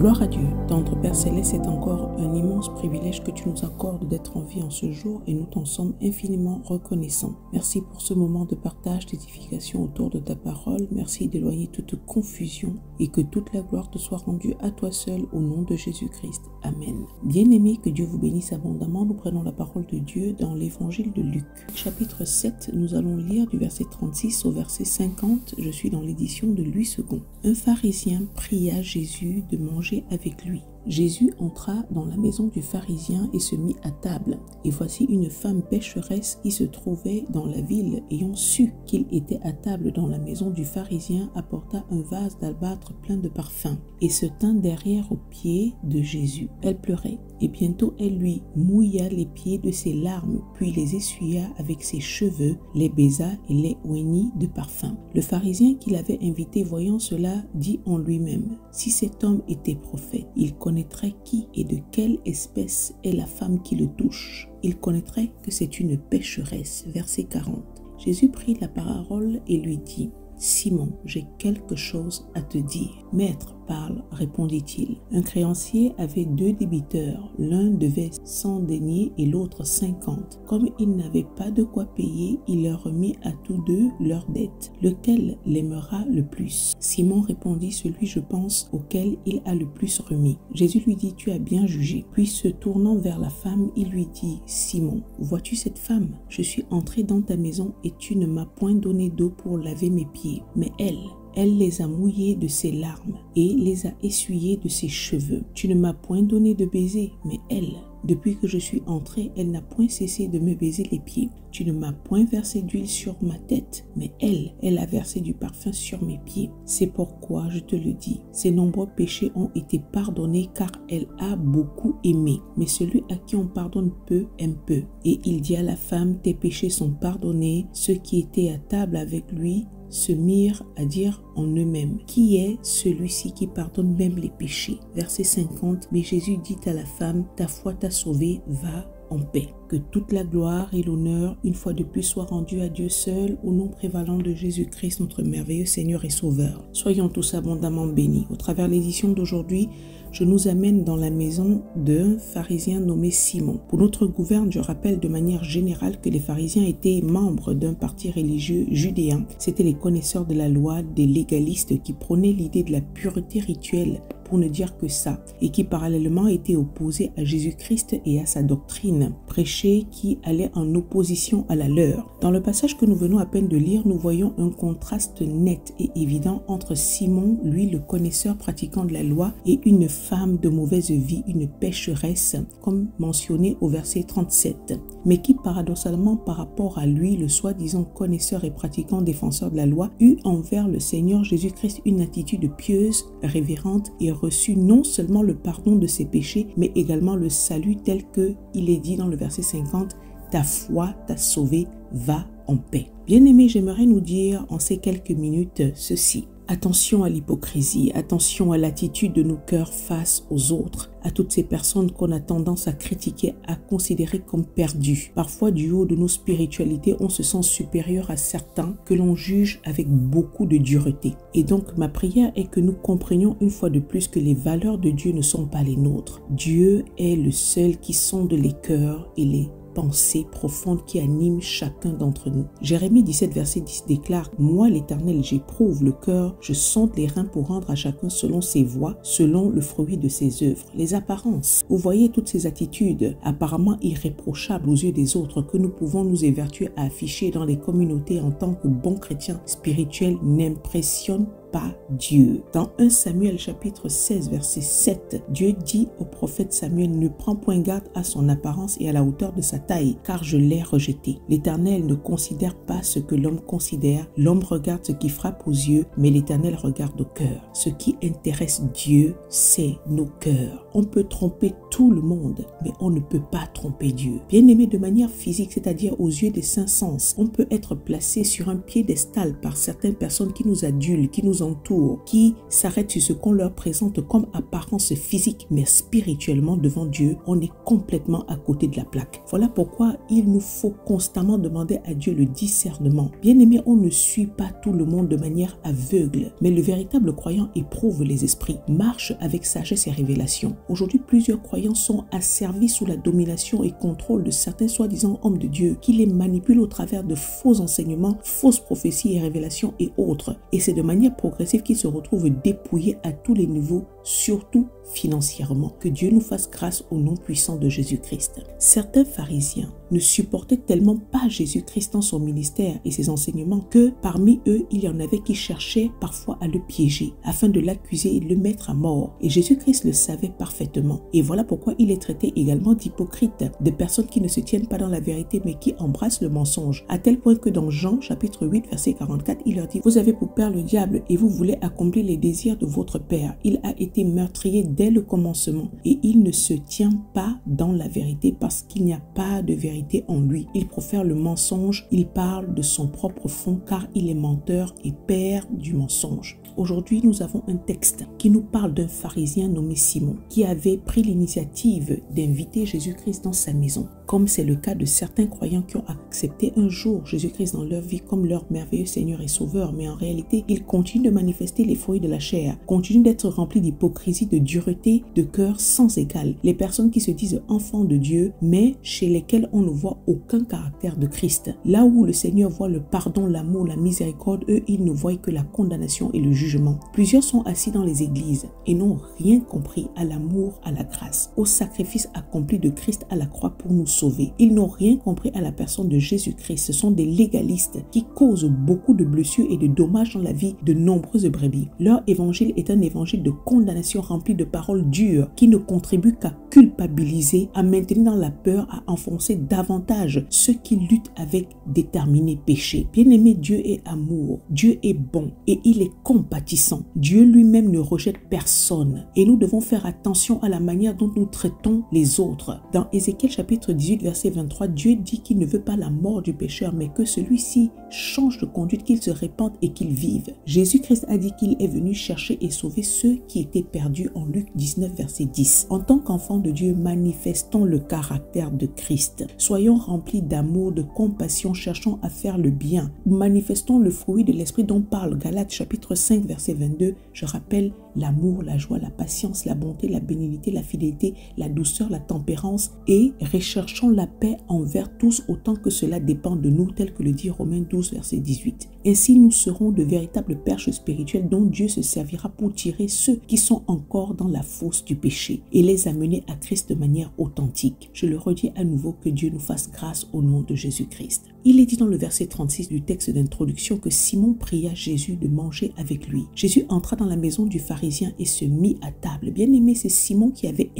Gloire à Dieu, tendre Père Céleste, c'est encore un immense privilège que tu nous accordes d'être en vie en ce jour et nous t'en sommes infiniment reconnaissants. Merci pour ce moment de partage, d'édification autour de ta parole. Merci d'éloigner toute confusion et que toute la gloire te soit rendue à toi seul au nom de Jésus-Christ. Amen. Bien-aimés, que Dieu vous bénisse abondamment. Nous prenons la parole de Dieu dans l'évangile de Luc. Chapitre 7, nous allons lire du verset 36 au verset 50. Je suis dans l'édition de Louis II. Un pharisien pria Jésus de manger avec lui. Jésus entra dans la maison du pharisien et se mit à table. Et voici une femme pécheresse qui se trouvait dans la ville, ayant su qu'il était à table dans la maison du pharisien, apporta un vase d'albâtre plein de parfums et se tint derrière aux pieds de Jésus. Elle pleurait et bientôt elle lui mouilla les pieds de ses larmes, puis les essuya avec ses cheveux, les baisa et les oignit de parfum. Le pharisien qui l'avait invité, voyant cela, dit en lui-même: si cet homme était prophète, il connaîtrait qui et de quelle espèce est la femme qui le touche. Il connaîtrait que c'est une pécheresse. Verset 40. Jésus prit la parole et lui dit: Simon, j'ai quelque chose à te dire. Maître, parle, répondit-il. Un créancier avait 2 débiteurs. L'un devait 100 deniers et l'autre 50. Comme il n'avait pas de quoi payer, il leur remit à tous 2 leurs dettes. Lequel l'aimera le plus? Simon répondit: celui, je pense, auquel il a le plus remis. Jésus lui dit: tu as bien jugé. Puis se tournant vers la femme, il lui dit: Simon, vois-tu cette femme? Je suis entré dans ta maison et tu ne m'as point donné d'eau pour laver mes pieds. Mais elle les a mouillés de ses larmes et les a essuyés de ses cheveux. Tu ne m'as point donné de baiser, mais elle, depuis que je suis entré, elle n'a point cessé de me baiser les pieds. Tu ne m'as point versé d'huile sur ma tête, mais elle a versé du parfum sur mes pieds. C'est pourquoi je te le dis, ses nombreux péchés ont été pardonnés, car elle a beaucoup aimé. Mais celui à qui on pardonne peu, aime peu. Et il dit à la femme: tes péchés sont pardonnés. Ceux qui étaient à table avec lui se mirent à dire en eux-mêmes: qui est celui-ci qui pardonne même les péchés? Verset 50. Mais Jésus dit à la femme: ta foi t'a sauvée, va en paix. Que toute la gloire et l'honneur une fois de plus soient rendus à Dieu seul, au nom prévalant de Jésus-Christ, notre merveilleux Seigneur et Sauveur. Soyons tous abondamment bénis. Au travers de l'édition d'aujourd'hui, je nous amène dans la maison d'un pharisien nommé Simon. Pour notre gouverne, je rappelle de manière générale que les pharisiens étaient membres d'un parti religieux judéen. C'étaient les connaisseurs de la loi, des légalistes qui prônaient l'idée de la pureté rituelle, pour ne dire que ça, et qui parallèlement étaient opposés à Jésus-Christ et à sa doctrine prêchée qui allait en opposition à la leur. Dans le passage que nous venons à peine de lire, nous voyons un contraste net et évident entre Simon, lui le connaisseur pratiquant de la loi, et une femme de mauvaise vie, une pécheresse, comme mentionné au verset 37, mais qui paradoxalement par rapport à lui, le soi-disant connaisseur et pratiquant défenseur de la loi, eut envers le Seigneur Jésus-Christ une attitude pieuse, révérente et reçu non seulement le pardon de ses péchés, mais également le salut tel que il est dit dans le verset 50, ta foi t'a sauvé, va en paix. Bien-aimés, j'aimerais nous dire en ces quelques minutes ceci. Attention à l'hypocrisie, attention à l'attitude de nos cœurs face aux autres, à toutes ces personnes qu'on a tendance à critiquer, à considérer comme perdues. Parfois, du haut de nos spiritualités, on se sent supérieur à certains que l'on juge avec beaucoup de dureté. Et donc, ma prière est que nous comprenions une fois de plus que les valeurs de Dieu ne sont pas les nôtres. Dieu est le seul qui sonde les cœurs et les pensée profonde qui anime chacun d'entre nous. Jérémie 17 verset 10 déclare: moi l'Éternel, j'éprouve le cœur, je sonde les reins pour rendre à chacun selon ses voies, selon le fruit de ses œuvres. Les apparences. Vous voyez toutes ces attitudes apparemment irréprochables aux yeux des autres que nous pouvons nous évertuer à afficher dans les communautés en tant que bons chrétiens spirituels n'impressionnent pas Dieu. Dans 1 Samuel chapitre 16 verset 7, Dieu dit au prophète Samuel: ne prends point garde à son apparence et à la hauteur de sa taille, car je l'ai rejeté. L'Éternel ne considère pas ce que l'homme considère. L'homme regarde ce qui frappe aux yeux, mais l'Éternel regarde au cœur. Ce qui intéresse Dieu, c'est nos cœurs. On peut tromper tout le monde, mais on ne peut pas tromper Dieu. Bien aimé, de manière physique, c'est-à-dire aux yeux des cinq sens, on peut être placé sur un piédestal par certaines personnes qui nous adulent, qui nous nous entourent, qui s'arrêtent sur ce qu'on leur présente comme apparence physique, mais spirituellement devant Dieu, on est complètement à côté de la plaque. Voilà pourquoi il nous faut constamment demander à Dieu le discernement. Bien-aimés, on ne suit pas tout le monde de manière aveugle, mais le véritable croyant éprouve les esprits, marche avec sagesse et révélation. Aujourd'hui, plusieurs croyants sont asservis sous la domination et contrôle de certains soi-disant hommes de Dieu qui les manipulent au travers de faux enseignements, fausses prophéties et révélations et autres. Et c'est de manière progressive qu'ils se retrouvent dépouillés à tous les niveaux, surtout financièrement. Que Dieu nous fasse grâce au nom puissant de Jésus-Christ. Certains pharisiens ne supportaient tellement pas Jésus-Christ dans son ministère et ses enseignements que parmi eux, il y en avait qui cherchaient parfois à le piéger afin de l'accuser et de le mettre à mort. Et Jésus-Christ le savait parfaitement. Et voilà pourquoi il est traité également d'hypocrite, de personnes qui ne se tiennent pas dans la vérité mais qui embrassent le mensonge. À tel point que dans Jean chapitre 8 verset 44, il leur dit: vous avez pour père le diable et vous voulez accomplir les désirs de votre père. Il a été meurtrier dès le commencement et il ne se tient pas dans la vérité parce qu'il n'y a pas de vérité en lui. Il profère le mensonge, il parle de son propre fond car il est menteur et père du mensonge. Aujourd'hui, nous avons un texte qui nous parle d'un pharisien nommé Simon qui avait pris l'initiative d'inviter Jésus-Christ dans sa maison, comme c'est le cas de certains croyants qui ont accepté un jour Jésus-Christ dans leur vie comme leur merveilleux Seigneur et Sauveur, mais en réalité, ils continuent de manifester les fruits de la chair, continuent d'être remplis d'hypocrisie, de dureté, de cœur sans égal. Les personnes qui se disent enfants de Dieu, mais chez lesquelles on ne voit aucun caractère de Christ. Là où le Seigneur voit le pardon, l'amour, la miséricorde, eux, ils ne voient que la condamnation et le jugement. Plusieurs sont assis dans les églises et n'ont rien compris à l'amour, à la grâce, au sacrifice accompli de Christ à la croix pour nous sauver. Ils n'ont rien compris à la personne de Jésus-Christ. Ce sont des légalistes qui causent beaucoup de blessures et de dommages dans la vie de nombreuses brebis. Leur évangile est un évangile de condamnation rempli de paroles dures qui ne contribuent qu'à culpabiliser, à maintenir dans la peur, à enfoncer davantage ceux qui luttent avec déterminé péché. Bien-aimé, Dieu est amour, Dieu est bon et il est compatissant. Dieu lui-même ne rejette personne et nous devons faire attention à la manière dont nous traitons les autres. Dans Ézéchiel chapitre 18 verset 23, Dieu dit qu'il ne veut pas la mort du pécheur mais que celui-ci change de conduite, qu'il se répande et qu'il vive. Jésus-Christ a dit qu'il est venu chercher et sauver ceux qui étaient perdus en Luc 19 verset 10. En tant qu'enfants de Dieu, manifestons le caractère de Christ. Soyons remplis d'amour, de compassion, cherchons à faire le bien. Manifestons le fruit de l'esprit dont parle Galates chapitre 5 verset 22. Je rappelle l'amour, la joie, la patience, la bonté, la bénignité, la fidélité, la douceur, la tempérance et recherchons la paix envers tous autant que cela dépend de nous, tel que le dit Romains 12 verset 18. Ainsi nous serons de véritables perches spirituelles dont Dieu se servira pour tirer ceux qui sont encore dans la fosse du péché et les amener à Christ de manière authentique. Je le redis à nouveau, que Dieu nous fasse grâce au nom de Jésus-Christ. Il est dit dans le verset 36 du texte d'introduction que Simon pria Jésus de manger avec lui. Jésus entra dans la maison du pharisien et se mit à table. Bien aimé, c'est Simon qui avait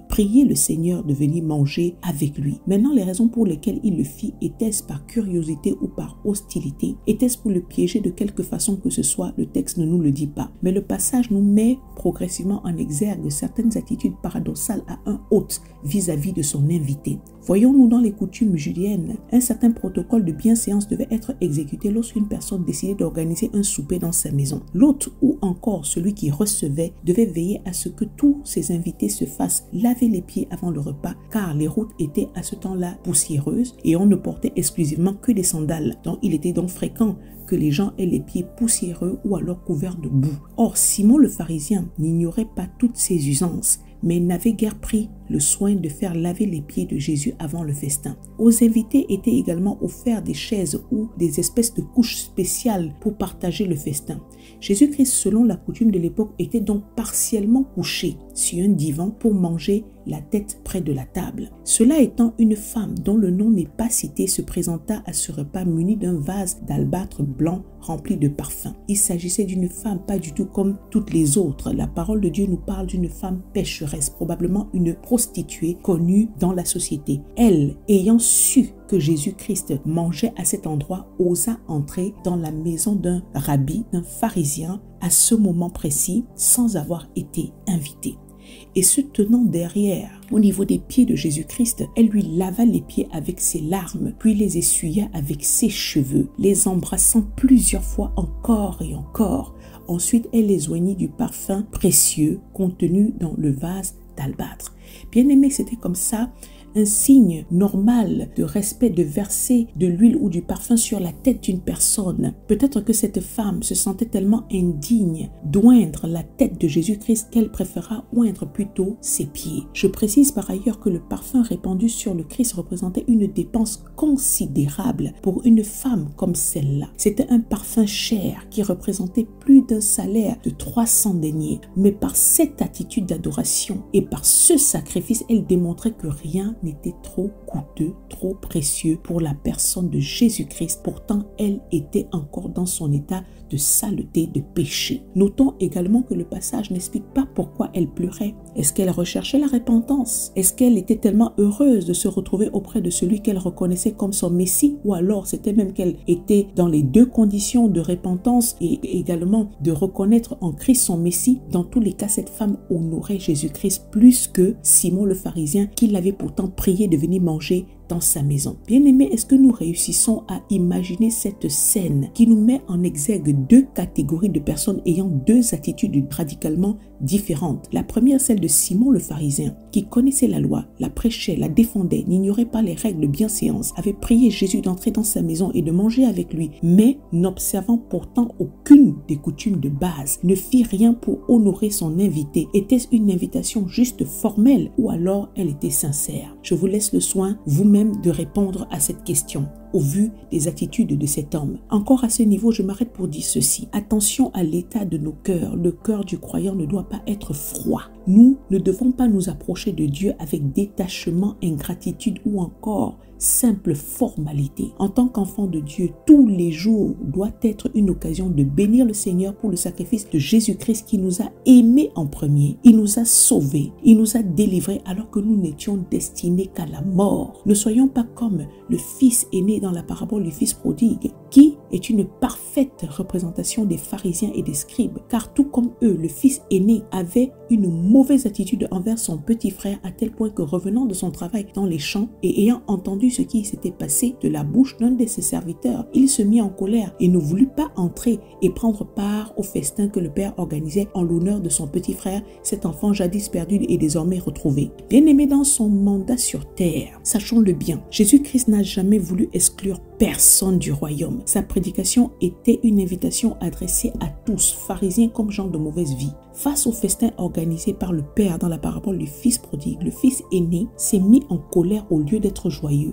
prié le Seigneur de venir manger avec lui. Maintenant, les raisons pour lesquelles il le fit, était-ce par curiosité ou par hostilité? Était-ce pour le piéger de quelque façon que ce soit? Le texte ne nous le dit pas. Mais le passage nous met progressivement en exergue certaines attitudes paradoxales à un hôte vis-à-vis de son invité. Voyons-nous dans les coutumes juliennes, un certain protocole de bienséance devait être exécuté lorsqu'une personne décidait d'organiser un souper dans sa maison. L'hôte ou encore celui qui recevait devait veiller à ce que tous ses invités se fassent laver les pieds avant le repas, car les routes étaient à ce temps-là poussiéreuses et on ne portait exclusivement que des sandales. Donc il était donc fréquent que les gens aient les pieds poussiéreux ou alors couverts de boue. Or, Simon le pharisien n'ignorait pas toutes ces usances, mais n'avait guère pris le soin de faire laver les pieds de Jésus avant le festin. Aux invités étaient également offerts des chaises ou des espèces de couches spéciales pour partager le festin. Jésus-Christ, selon la coutume de l'époque, était donc partiellement couché sur un divan pour manger la tête près de la table. Cela étant, une femme dont le nom n'est pas cité se présenta à ce repas munie d'un vase d'albâtre blanc rempli de parfums. Il s'agissait d'une femme pas du tout comme toutes les autres. La parole de Dieu nous parle d'une femme pécheresse, probablement une prostituée connue dans la société. Elle, ayant su que Jésus-Christ mangeait à cet endroit, osa entrer dans la maison d'un rabbi, d'un pharisien, à ce moment précis, sans avoir été invitée. et se tenant derrière, au niveau des pieds de Jésus-Christ, elle lui lava les pieds avec ses larmes, puis les essuya avec ses cheveux, les embrassant plusieurs fois encore et encore. Ensuite, elle les oignit du parfum précieux contenu dans le vase d'albâtre. Bien-aimé, c'était comme ça un signe normal de respect de verser de l'huile ou du parfum sur la tête d'une personne. Peut-être que cette femme se sentait tellement indigne d'oindre la tête de Jésus-Christ qu'elle préféra oindre plutôt ses pieds. Je précise par ailleurs que le parfum répandu sur le Christ représentait une dépense considérable pour une femme comme celle-là. C'était un parfum cher qui représentait plus d'un salaire de 300 deniers. Mais par cette attitude d'adoration et par ce sacrifice, elle démontrait que rien n'était trop coûteux, trop précieux pour la personne de Jésus-Christ. Pourtant, elle était encore dans son état de saleté, de péché. Notons également que le passage n'explique pas pourquoi elle pleurait. Est-ce qu'elle recherchait la repentance? Est-ce qu'elle était tellement heureuse de se retrouver auprès de celui qu'elle reconnaissait comme son Messie? Ou alors c'était même qu'elle était dans les deux conditions de repentance et également de reconnaître en Christ son Messie? Dans tous les cas, cette femme honorait Jésus-Christ plus que Simon le pharisien qui l'avait pourtant prié de venir manger dans sa maison. Bien-aimés, est-ce que nous réussissons à imaginer cette scène qui nous met en exergue deux catégories de personnes ayant deux attitudes radicalement différentes? La première, celle de Simon le pharisien, qui connaissait la loi, la prêchait, la défendait, n'ignorait pas les règles de bienséance, avait prié Jésus d'entrer dans sa maison et de manger avec lui, mais n'observant pourtant aucune des coutumes de base, ne fit rien pour honorer son invité. Était-ce une invitation juste formelle ou alors elle était sincère? Je vous laisse le soin vous-même de répondre à cette question au vu des attitudes de cet homme. Encore à ce niveau, je m'arrête pour dire ceci. Attention à l'état de nos cœurs. Le cœur du croyant ne doit pas être froid. Nous ne devons pas nous approcher de Dieu avec détachement, ingratitude ou encore simple formalité. En tant qu'enfant de Dieu, tous les jours doit être une occasion de bénir le Seigneur pour le sacrifice de Jésus-Christ qui nous a aimés en premier. Il nous a sauvés, il nous a délivrés alors que nous n'étions destinés qu'à la mort. Ne soyons pas comme le fils aîné dans la parabole du fils prodigue, qui est une parfaite représentation des pharisiens et des scribes, car tout comme eux, le fils aîné avait une mauvaise attitude envers son petit frère à tel point que revenant de son travail dans les champs et ayant entendu ce qui s'était passé de la bouche d'un de ses serviteurs, il se mit en colère et ne voulut pas entrer et prendre part au festin que le père organisait en l'honneur de son petit frère, cet enfant jadis perdu et désormais retrouvé. Bien-aimé dans son mandat sur terre, sachons-le bien, Jésus-Christ n'a jamais voulu exclure personne du royaume. Sa prédication était une invitation adressée à tous, pharisiens comme gens de mauvaise vie. Face au festin organisé par le père dans la parabole du fils prodigue, le fils aîné s'est mis en colère au lieu d'être joyeux.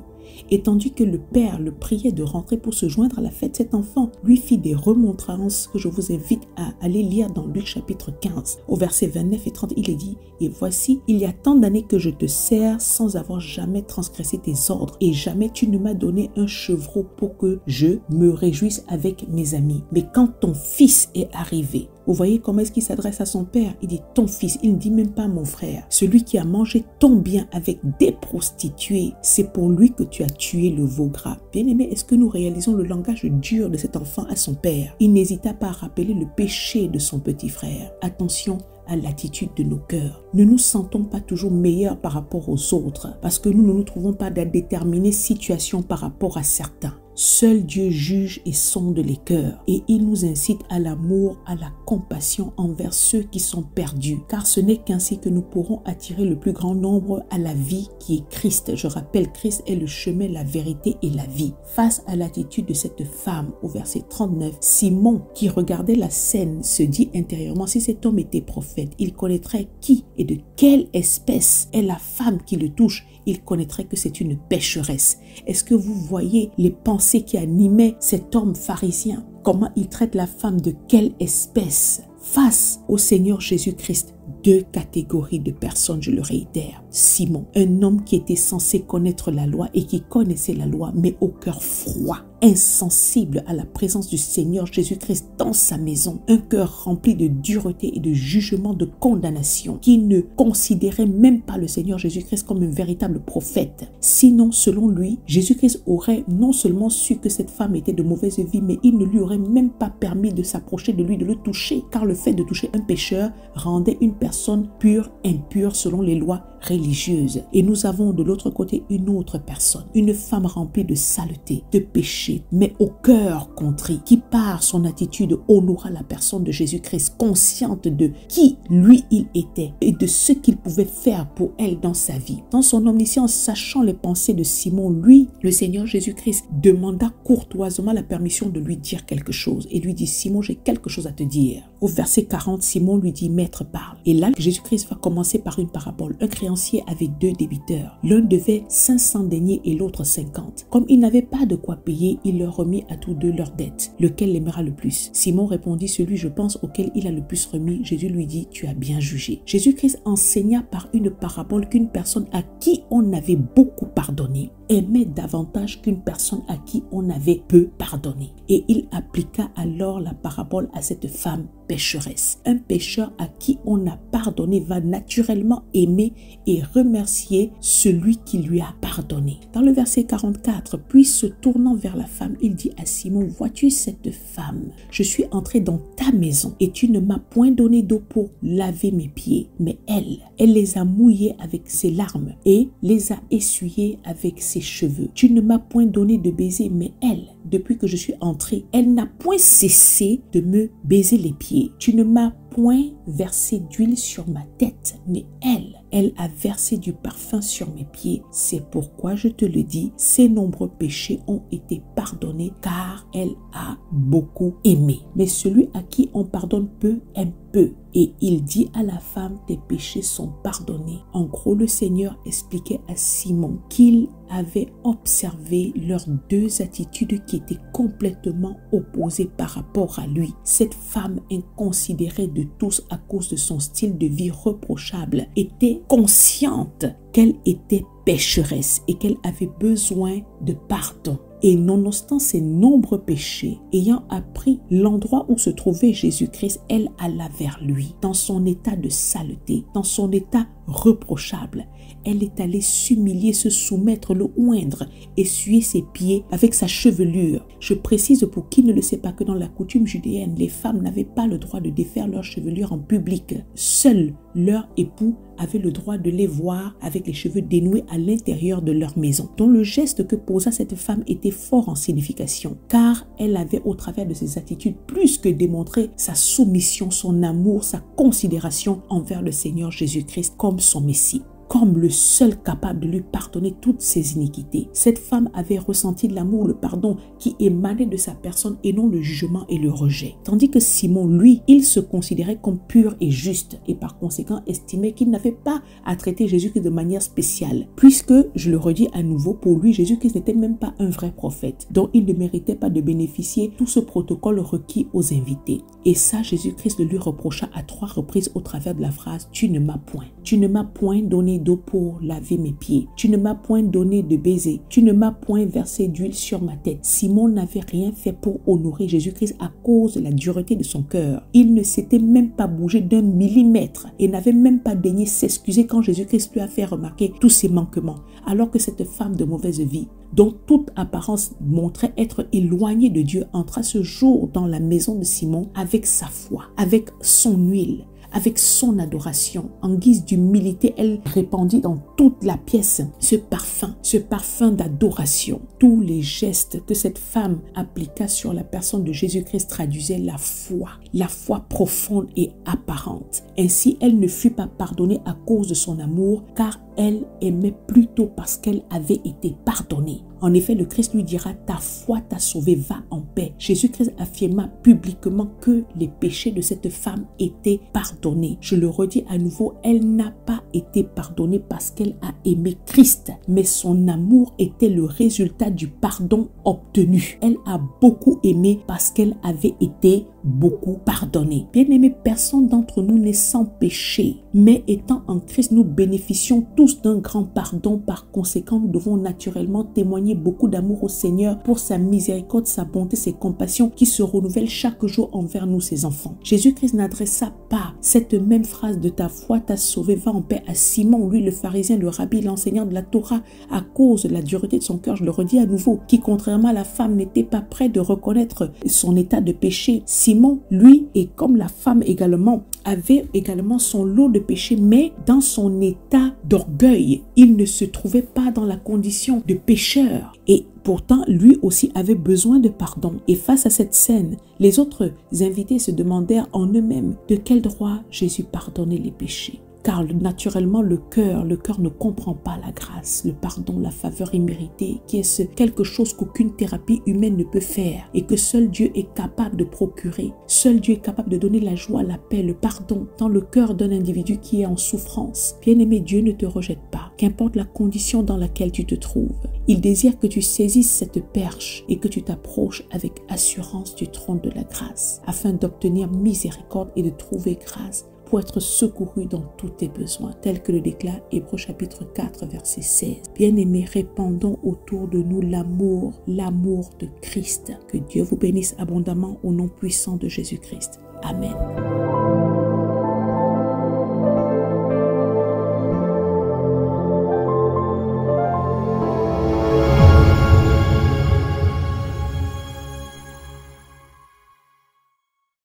Et tandis que le père le priait de rentrer pour se joindre à la fête, cet enfant lui fit des remontrances que je vous invite à aller lire dans Luc chapitre 15. Au verset 29 et 30, il est dit « Et voici, il y a tant d'années que je te sers sans avoir jamais transgressé tes ordres, et jamais tu ne m'as donné un chevreau pour que je me réjouisse avec mes amis. Mais quand ton fils est arrivé, » vous voyez comment est-ce qu'il s'adresse à son père? Il dit ton fils, il ne dit même pas mon frère. Celui qui a mangé ton bien avec des prostituées, c'est pour lui que tu as tué le veau gras. Bien-aimé, est-ce que nous réalisons le langage dur de cet enfant à son père? Il n'hésita pas à rappeler le péché de son petit frère. Attention à l'attitude de nos cœurs. Ne nous sentons pas toujours meilleurs par rapport aux autres parce que nous ne nous trouvons pas dans déterminées situations par rapport à certains. Seul Dieu juge et sonde les cœurs et il nous incite à l'amour, à la compassion envers ceux qui sont perdus, car ce n'est qu'ainsi que nous pourrons attirer le plus grand nombre à la vie qui est Christ. Je rappelle, Christ est le chemin, la vérité et la vie. Face à l'attitude de cette femme, au verset 39, Simon, qui regardait la scène, se dit intérieurement, si cet homme était prophète, il connaîtrait qui et de quelle espèce est la femme qui le touche. Il connaîtrait que c'est une pécheresse. Est-ce que vous voyez les pensées qui animaient cet homme pharisien? Comment il traite la femme, de quelle espèce? Face au Seigneur Jésus-Christ, deux catégories de personnes, je le réitère. Simon, un homme qui était censé connaître la loi et qui connaissait la loi, mais au cœur froid, insensible à la présence du Seigneur Jésus-Christ dans sa maison, un cœur rempli de dureté et de jugement, de condamnation, qui ne considérait même pas le Seigneur Jésus-Christ comme un véritable prophète. Sinon, selon lui, Jésus-Christ aurait non seulement su que cette femme était de mauvaise vie, mais il ne lui aurait même pas permis de s'approcher de lui, de le toucher, car le fait de toucher un pécheur rendait une personne pure, impure selon les lois religieuses. Et nous avons de l'autre côté une autre personne, une femme remplie de saleté, de péché, mais au cœur contrit, qui par son attitude honora la personne de Jésus-Christ, consciente de qui lui il était et de ce qu'il pouvait faire pour elle dans sa vie. Dans son omniscience, sachant les pensées de Simon, lui, le Seigneur Jésus-Christ, demanda courtoisement la permission de lui dire quelque chose et lui dit: Simon, j'ai quelque chose à te dire. Au verset 40, Simon lui dit: Maître, parle. Et là, Jésus-Christ va commencer par une parabole. Un créancier avait 2 débiteurs. L'un devait 500 deniers et l'autre 50. Comme il n'avait pas de quoi payer, il leur remit à tous 2 leurs dettes. Lequel l'aimera le plus? Simon répondit: Celui, je pense, auquel il a le plus remis. Jésus lui dit: Tu as bien jugé. Jésus-Christ enseigna par une parabole qu'une personne à qui on avait beaucoup pardonné aimait davantage qu'une personne à qui on avait peu pardonné. Et il appliqua alors la parabole à cette femme pécheresse. Un pécheur à qui on a pardonné va naturellement aimer et remercier celui qui lui a pardonné. Dans le verset 44, puis se tournant vers la femme, il dit à Simon: Vois-tu cette femme? Je suis entré dans ta maison et tu ne m'as point donné d'eau pour laver mes pieds, mais elle les a mouillés avec ses larmes et les a essuyés avec ses cheveux. Tu ne m'as point donné de baiser, mais elle, depuis que je suis entré, elle n'a point cessé de me baiser les pieds. Tu ne m'as point versé d'huile sur ma tête, mais elle a versé du parfum sur mes pieds. C'est pourquoi je te le dis, ses nombreux péchés ont été pardonnés, car elle a beaucoup aimé. Mais celui à qui on pardonne peu aime peu. Et il dit à la femme: Tes péchés sont pardonnés. En gros, le Seigneur expliquait à Simon qu'il avait observé leurs 2 attitudes qui étaient complètement opposées par rapport à lui. Cette femme, inconsidérée de tous à cause de son style de vie reprochable, était consciente qu'elle était pécheresse et qu'elle avait besoin de pardon. Et nonobstant ses nombreux péchés, ayant appris l'endroit où se trouvait Jésus-Christ, elle alla vers lui, dans son état de saleté, dans son état reprochable. Elle est allée s'humilier, se soumettre, le oindre, essuyer ses pieds avec sa chevelure. Je précise pour qui ne le sait pas que dans la coutume judéenne, les femmes n'avaient pas le droit de défaire leur chevelure en public. Seuls leur époux avaient le droit de les voir avec les cheveux dénoués à l'intérieur de leur maison. Donc le geste que posa cette femme était fort en signification, car elle avait au travers de ses attitudes plus que démontré sa soumission, son amour, sa considération envers le Seigneur Jésus-Christ comme son Messie, comme le seul capable de lui pardonner toutes ses iniquités. Cette femme avait ressenti l'amour, le pardon qui émanait de sa personne et non le jugement et le rejet. Tandis que Simon, lui, il se considérait comme pur et juste et par conséquent estimait qu'il n'avait pas à traiter Jésus-Christ de manière spéciale, puisque, je le redis à nouveau, pour lui, Jésus-Christ n'était même pas un vrai prophète, donc il ne méritait pas de bénéficier tout ce protocole requis aux invités. Et ça, Jésus-Christ le lui reprocha à 3 reprises au travers de la phrase: Tu ne m'as point. Tu ne m'as point donné d'eau pour laver mes pieds. Tu ne m'as point donné de baiser. Tu ne m'as point versé d'huile sur ma tête. Simon n'avait rien fait pour honorer Jésus-Christ à cause de la dureté de son cœur. Il ne s'était même pas bougé d'1 millimètre et n'avait même pas daigné s'excuser quand Jésus-Christ lui a fait remarquer tous ses manquements. Alors que cette femme de mauvaise vie, dont toute apparence montrait être éloignée de Dieu, entra ce jour dans la maison de Simon avec sa foi, avec son huile, avec son adoration. En guise d'humilité, elle répandit dans toute la pièce ce parfum d'adoration. Tous les gestes que cette femme appliqua sur la personne de Jésus-Christ traduisaient la foi profonde et apparente. Ainsi, elle ne fut pas pardonnée à cause de son amour, car elle aimait plutôt parce qu'elle avait été pardonnée. En effet, le Christ lui dira: Ta foi t'a sauvé, va en paix. Jésus-Christ affirma publiquement que les péchés de cette femme étaient pardonnés. Je le redis à nouveau, elle n'a pas été pardonnée parce qu'elle a aimé Christ, mais son amour était le résultat du pardon obtenu. Elle a beaucoup aimé parce qu'elle avait été beaucoup pardonnée. Bien-aimés, personne d'entre nous n'est sans péché, mais étant en Christ, nous bénéficions tous tous d'un grand pardon. Par conséquent, nous devons naturellement témoigner beaucoup d'amour au Seigneur pour sa miséricorde, sa bonté, ses compassions qui se renouvellent chaque jour envers nous, ses enfants. Jésus-Christ n'adressa pas cette même phrase de ta foi t'a sauvé, va en paix à Simon, lui le pharisien, le rabbi, l'enseignant de la Torah, à cause de la dureté de son cœur. Je le redis à nouveau, qui contrairement à la femme n'était pas prêt de reconnaître son état de péché. Simon, lui, et comme la femme également, avait également son lot de péché, mais dans son état d'orgueil, il ne se trouvait pas dans la condition de pécheur. Et pourtant, lui aussi avait besoin de pardon. Et face à cette scène, les autres invités se demandèrent en eux-mêmes de quel droit Jésus pardonnait les péchés. Car naturellement, le cœur ne comprend pas la grâce, le pardon, la faveur imméritée, qui est quelque chose qu'aucune thérapie humaine ne peut faire et que seul Dieu est capable de procurer. Seul Dieu est capable de donner la joie, la paix, le pardon dans le cœur d'un individu qui est en souffrance. Bien-aimé, Dieu ne te rejette pas, qu'importe la condition dans laquelle tu te trouves. Il désire que tu saisisses cette perche et que tu t'approches avec assurance du trône de la grâce, afin d'obtenir miséricorde et de trouver grâce pour être secouru dans tous tes besoins, tel que le déclare Hébreux chapitre 4, verset 16. Bien-aimés, répandons autour de nous l'amour de Christ. Que Dieu vous bénisse abondamment au nom puissant de Jésus-Christ. Amen.